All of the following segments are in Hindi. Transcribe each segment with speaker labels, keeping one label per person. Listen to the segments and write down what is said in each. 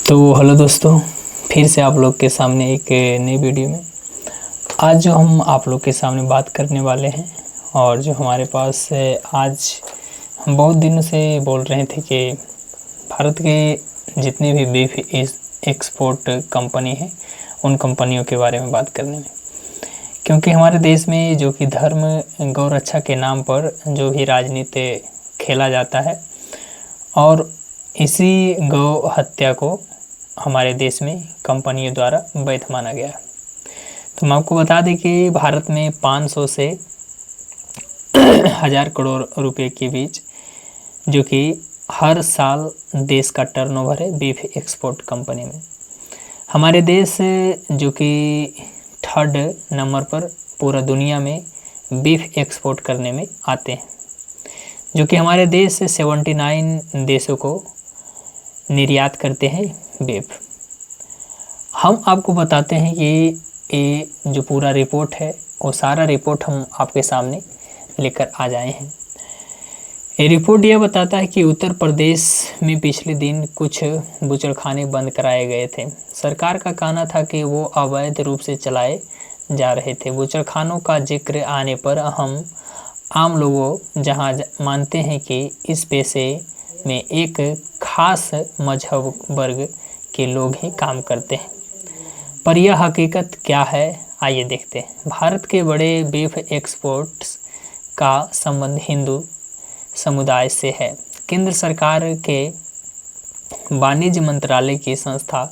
Speaker 1: तो हेलो दोस्तों, फिर से आप लोग के सामने एक नई वीडियो में आज जो हम आप लोग के सामने बात करने वाले हैं और जो हमारे पास आज हम बहुत दिनों से बोल रहे थे कि भारत के जितने भी बीफ एक्सपोर्ट कंपनी हैं उन कंपनियों के बारे में बात करने में, क्योंकि हमारे देश में जो कि धर्म गौ रक्षा के नाम पर जो भी राजनीति खेला जाता है और इसी गौ हत्या को हमारे देश में कंपनियों द्वारा वैध माना गया है। तो मैं आपको बता दें कि भारत में 500 से 1000 करोड़ रुपए के बीच जो कि हर साल देश का टर्नओवर है बीफ एक्सपोर्ट कंपनी में। हमारे देश जो कि 3rd नंबर पर पूरा दुनिया में बीफ एक्सपोर्ट करने में आते हैं, जो कि हमारे देश से 79 देशों को निर्यात करते हैं बीफ। हम आपको बताते हैं कि ये जो पूरा रिपोर्ट है वो सारा रिपोर्ट हम आपके सामने लेकर आ जाए हैं। ये रिपोर्ट यह बताता है कि उत्तर प्रदेश में पिछले दिन कुछ बूचड़खाने बंद कराए गए थे। सरकार का कहना था कि वो अवैध रूप से चलाए जा रहे थे। बूचड़खानों का जिक्र आने पर हम आम लोगों जहां मानते हैं कि इस पेशे में एक खास मजहब वर्ग के लोग ही काम करते हैं, पर यह हकीकत क्या है आइए देखते हैं। भारत के बड़े बीफ एक्सपोर्ट्स का संबंध हिंदू समुदाय से है। केंद्र सरकार के वाणिज्य मंत्रालय की संस्था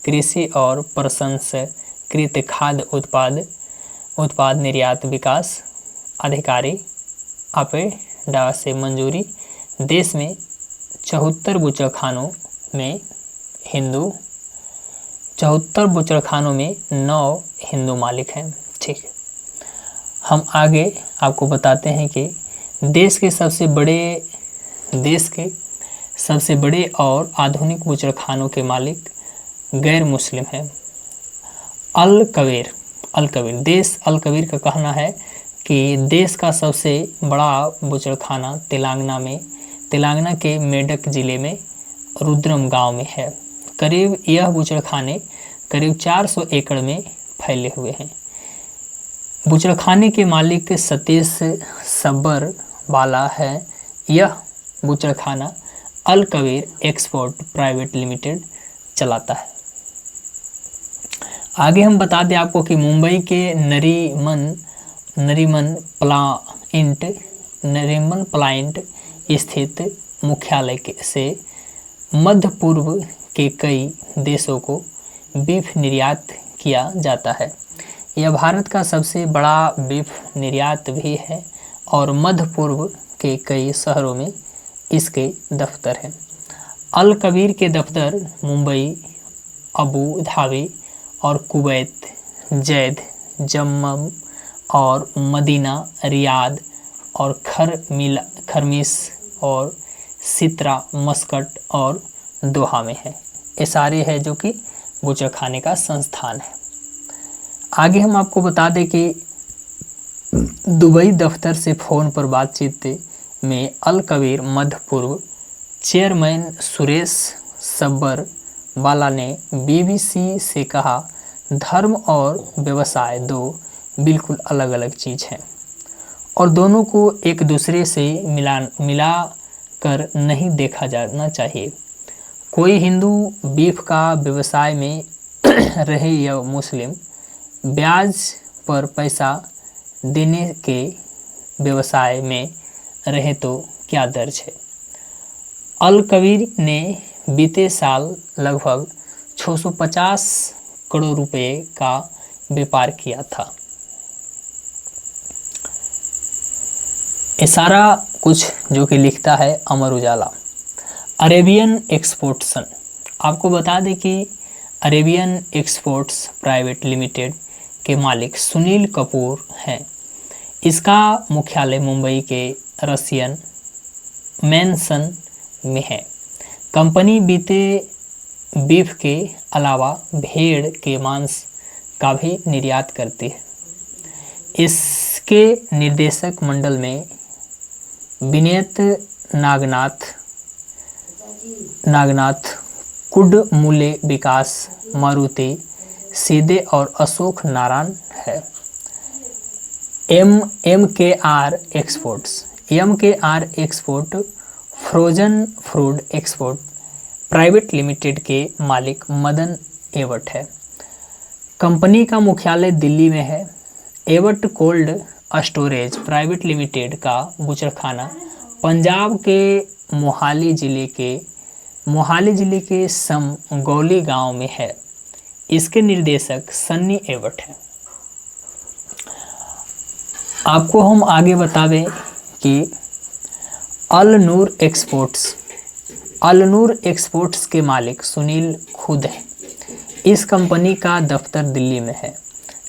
Speaker 1: कृषि और प्रसंस्कृत खाद्य उत्पाद निर्यात विकास अधिकारी अपेडा से मंजूरी देश में 74 बूचड़खानों में 9 हिंदू मालिक हैं। ठीक है, हम आगे आपको बताते हैं कि देश के सबसे बड़े और आधुनिक बूचड़खानों के मालिक गैर मुस्लिम हैं। अल कबीर का कहना है कि देश का सबसे बड़ा बूचड़खाना तेलंगाना के मेडक जिले में रुद्रम गांव में है। यह बूचड़खाने करीब 400 एकड़ में फैले हुए हैं। बूचड़खाने के मालिक सतीश सब्बर वाला है। यह बूचड़खाना अल कबीर एक्सपोर्ट प्राइवेट लिमिटेड चलाता है। आगे हम बता दें आपको कि मुंबई के नरीमन प्लांट स्थित मुख्यालय से मध्य पूर्व के कई देशों को बीफ निर्यात किया जाता है। यह भारत का सबसे बड़ा बीफ निर्यात भी है और मध्य पूर्व के कई शहरों में इसके दफ्तर हैं। अल कबीर के दफ्तर मुंबई, अबू धाबी और कुवैत, जैद, जम्मम और मदीना, रियाद और खरमीस और सित्रा, मस्कट और दोहा में है। ये सारे है जो कि बूचड़खाने का संस्थान है। आगे हम आपको बता दें कि दुबई दफ्तर से फ़ोन पर बातचीत में अल कबीर मध्य पूर्व चेयरमैन सुरेश सब्बर वाला ने बीबीसी से कहा, धर्म और व्यवसाय दो बिल्कुल अलग अलग चीज़ हैं और दोनों को एक दूसरे से मिला कर नहीं देखा जाना चाहिए। कोई हिंदू बीफ का व्यवसाय में रहे या मुस्लिम ब्याज पर पैसा देने के व्यवसाय में रहे तो क्या दर्ज है। अल कबीर ने बीते साल लगभग 650 करोड़ रुपए का व्यापार किया था। ये सारा कुछ जो कि लिखता है अमर उजाला। अरेबियन एक्सपोर्ट्स, आपको बता दें कि अरेबियन एक्सपोर्ट्स प्राइवेट लिमिटेड के मालिक सुनील कपूर हैं। इसका मुख्यालय मुंबई के रशियन मैनसन में है। कंपनी बीफ के अलावा भेड़ के मांस का भी निर्यात करती है। इसके निर्देशक मंडल में विनीत नागनाथ कुडमुले विकास, मारुति, सीधे और अशोक नारायण है। M K R export frozen food export private limited के मालिक मदन एवट है। कंपनी का मुख्यालय दिल्ली में है। एवट कोल्ड स्टोरेज प्राइवेट लिमिटेड का बूचड़खाना पंजाब के मोहाली जिले के समगौली गांव में है। इसके निर्देशक सन्नी एवट हैं। आपको हम आगे बतावें कि अल नूर एक्सपोर्ट्स के मालिक सुनील खुद हैं। इस कंपनी का दफ्तर दिल्ली में है,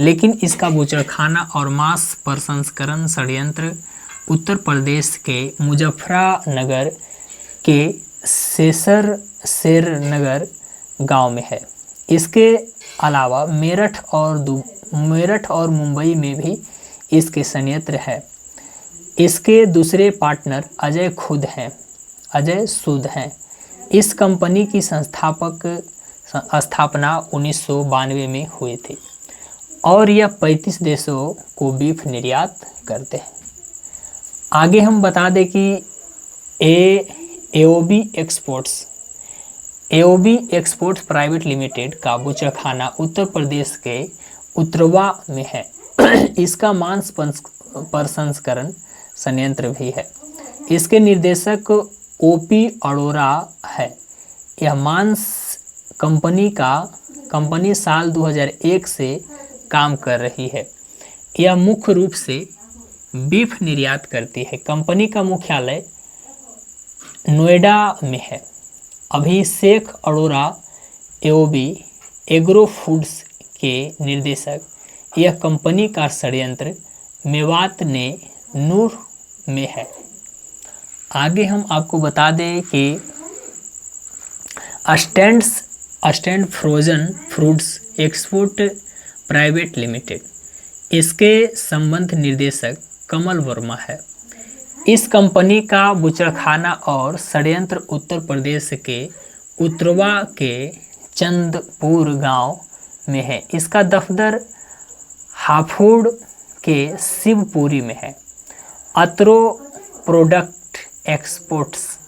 Speaker 1: लेकिन इसका बूचड़खाना और मांस प्रसंस्करण संयंत्र उत्तर प्रदेश के मुजफ्फरनगर के शेरनगर गांव में है। इसके अलावा मेरठ और मुंबई में भी इसके संयंत्र है। इसके दूसरे पार्टनर अजय सूद हैं। इस कंपनी की स्थापना 1992 में हुई थी और यह 35 देशों को बीफ निर्यात करते हैं। आगे हम बता दें कि एओबी एक्सपोर्ट्स प्राइवेट लिमिटेड का बूचड़खाना उत्तर प्रदेश के उत्तरवा में है। इसका मांस प्रसंस्करण संयंत्र भी है। इसके निर्देशक ओपी अरोरा है। यह मांस कंपनी साल 2001 से काम कर रही है। यह मुख्य रूप से बीफ निर्यात करती है। कंपनी का मुख्यालय नोएडा में है। अभिषेक अरोरा एओबी एग्रो फूड्स के निर्देशक। यह कंपनी का संयंत्र मेवात ने नूर में है। आगे हम आपको बता दें कि stand frozen fruits export private limited, इसके संबंध निर्देशक कमल वर्मा है। इस कंपनी का बूचड़खाना और संयंत्र उत्तर प्रदेश के उत्तरवा के चंदपुर गांव में है। इसका दफ्तर हापुड़ के शिवपुरी में है। अत्रो प्रोडक्ट एक्सपोर्ट्स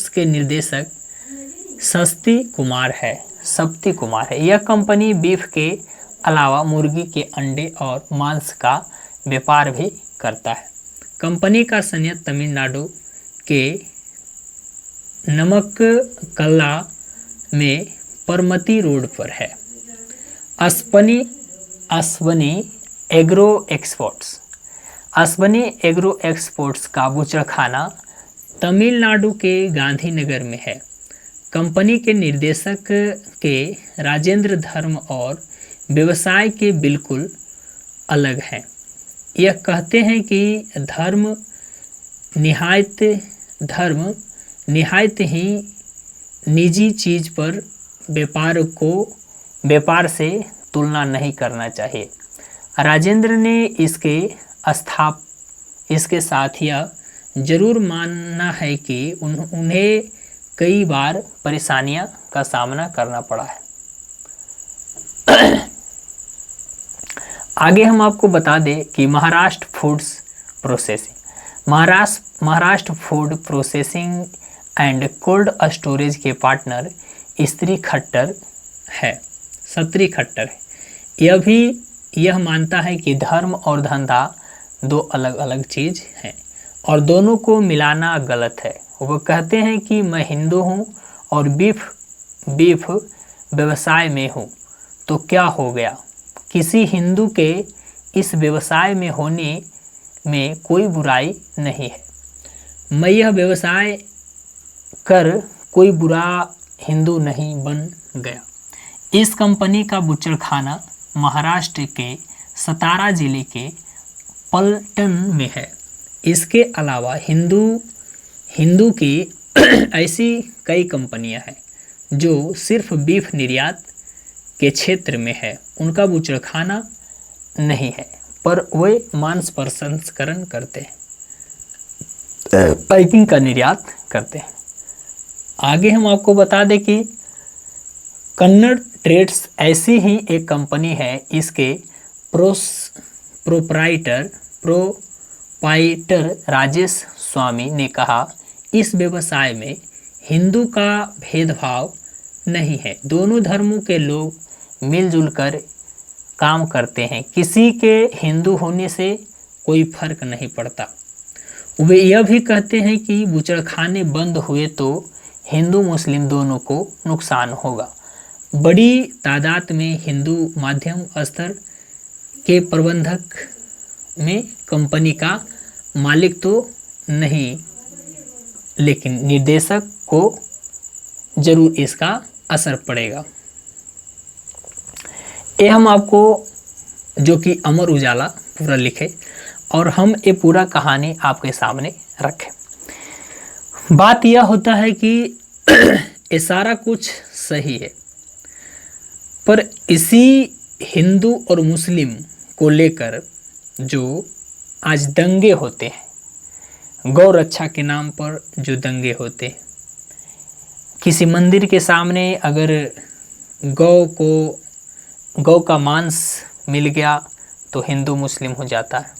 Speaker 1: के निर्देशक सप्ती कुमार है। यह कंपनी बीफ के अलावा मुर्गी के अंडे और मांस का व्यापार भी करता है। कंपनी का संयंत्र तमिलनाडु के नमक्कला में परमती रोड पर है। अश्वनी एग्रो एक्सपोर्ट्स का बूचड़खाना तमिलनाडु के गांधीनगर में है। कंपनी के निर्देशक के राजेंद्र धर्म और व्यवसाय के बिल्कुल अलग हैं। यह कहते हैं कि धर्म निहायत ही निजी चीज पर व्यापार से तुलना नहीं करना चाहिए। राजेंद्र ने इसके साथ यह जरूर मानना है कि उन्हें कई बार परेशानियों का सामना करना पड़ा है। आगे हम आपको बता दें कि Maharashtra food processing and cold storage के पार्टनर सत्री खट्टर है। यह मानता है कि धर्म और धंधा दो अलग अलग चीज हैं और दोनों को मिलाना गलत है। वो कहते हैं कि मैं हिंदू हूँ और बीफ व्यवसाय में हूँ, तो क्या हो गया? किसी हिंदू के इस व्यवसाय में होने में कोई बुराई नहीं है। मैं यह व्यवसाय कर कोई बुरा हिंदू नहीं बन गया। इस कंपनी का बूचड़खाना महाराष्ट्र के सतारा जिले के पलटन में है। इसके अलावा हिंदू की ऐसी कई कंपनियां हैं जो सिर्फ बीफ निर्यात के क्षेत्र में है। उनका बूचड़खाना नहीं है, पर वे मांस प्रसंस्करण करते हैं। पैकिंग का निर्यात करते हैं। आगे हम आपको बता दें कि कन्नड़ ट्रेड्स ऐसी ही एक कंपनी है। इसके प्रोप्राइटर राजेश स्वामी ने कहा, इस व्यवसाय में हिंदू का भेदभाव नहीं है, दोनों धर्मों के लोग मिलजुल कर काम करते हैं, किसी के हिंदू होने से कोई फर्क नहीं पड़ता। वे यह भी कहते हैं कि बूचड़खाने बंद हुए तो हिंदू मुस्लिम दोनों को नुकसान होगा। बड़ी तादाद में हिंदू मध्यम स्तर के प्रबंधक में कंपनी का मालिक तो नहीं, लेकिन निर्देशक को जरूर इसका असर पड़ेगा। ये हम आपको, जो कि अमर उजाला पूरा लिखे और हम ये पूरा कहानी आपके सामने रखें। बात यह होता है कि ये सारा कुछ सही है, पर इसी हिंदू और मुस्लिम को लेकर जो आज दंगे होते हैं, गौ रक्षा के नाम पर जो दंगे होते हैं, किसी मंदिर के सामने अगर गौ का मांस मिल गया तो हिंदू मुस्लिम हो जाता है,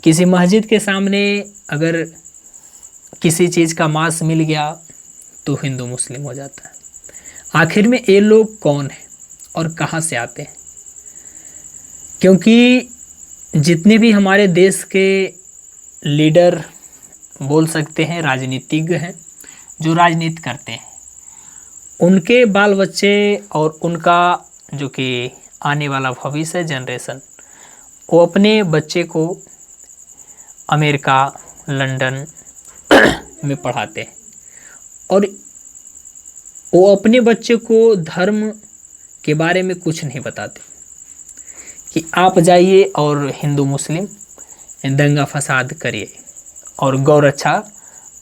Speaker 1: किसी मस्जिद के सामने अगर किसी चीज़ का मांस मिल गया तो हिंदू मुस्लिम हो जाता है। आखिर में ये लोग कौन हैं और कहाँ से आते हैं? क्योंकि जितने भी हमारे देश के लीडर बोल सकते हैं, राजनीतिज्ञ हैं, जो राजनीति करते हैं, उनके बाल बच्चे और उनका जो कि आने वाला भविष्य है, जनरेशन, वो अपने बच्चे को अमेरिका, लंदन में पढ़ाते हैं और वो अपने बच्चे को धर्म के बारे में कुछ नहीं बताते कि आप जाइए और हिंदू मुस्लिम दंगा फसाद करिए और गौ रक्षा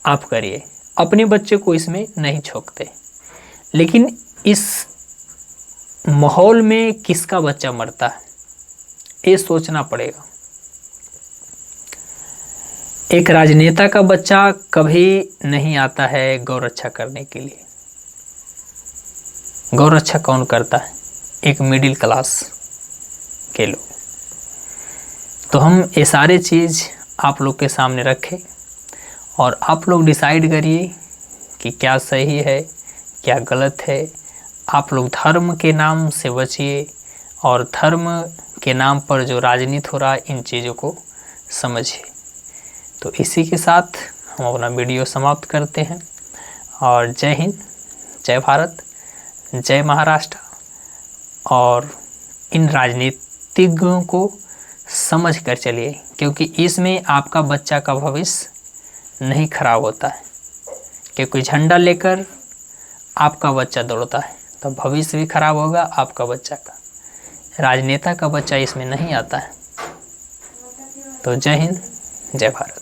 Speaker 1: आप करिए। अपने बच्चे को इसमें नहीं झोंकते। लेकिन इस माहौल में किसका बच्चा मरता है, ये सोचना पड़ेगा। एक राजनेता का बच्चा कभी नहीं आता है गौ रक्षा करने के लिए। गौ रक्षा कौन करता है? एक मिडिल क्लास के लोग। तो हम ये सारे चीज़ आप लोग के सामने रखें और आप लोग डिसाइड करिए कि क्या सही है, क्या गलत है। आप लोग धर्म के नाम से बचिए और धर्म के नाम पर जो राजनीति हो रहा है, इन चीज़ों को समझिए। तो इसी के साथ हम अपना वीडियो समाप्त करते हैं और जय हिंद, जय भारत, जय महाराष्ट्र। और इन राजनीतिज्ञों को समझ कर चलिए, क्योंकि इसमें आपका बच्चा का भविष्य नहीं खराब होता है। क्योंकि झंडा लेकर आपका बच्चा दौड़ता है तो भविष्य भी खराब होगा आपका बच्चा का। राजनेता का बच्चा इसमें नहीं आता है। तो जय हिंद, जय भारत।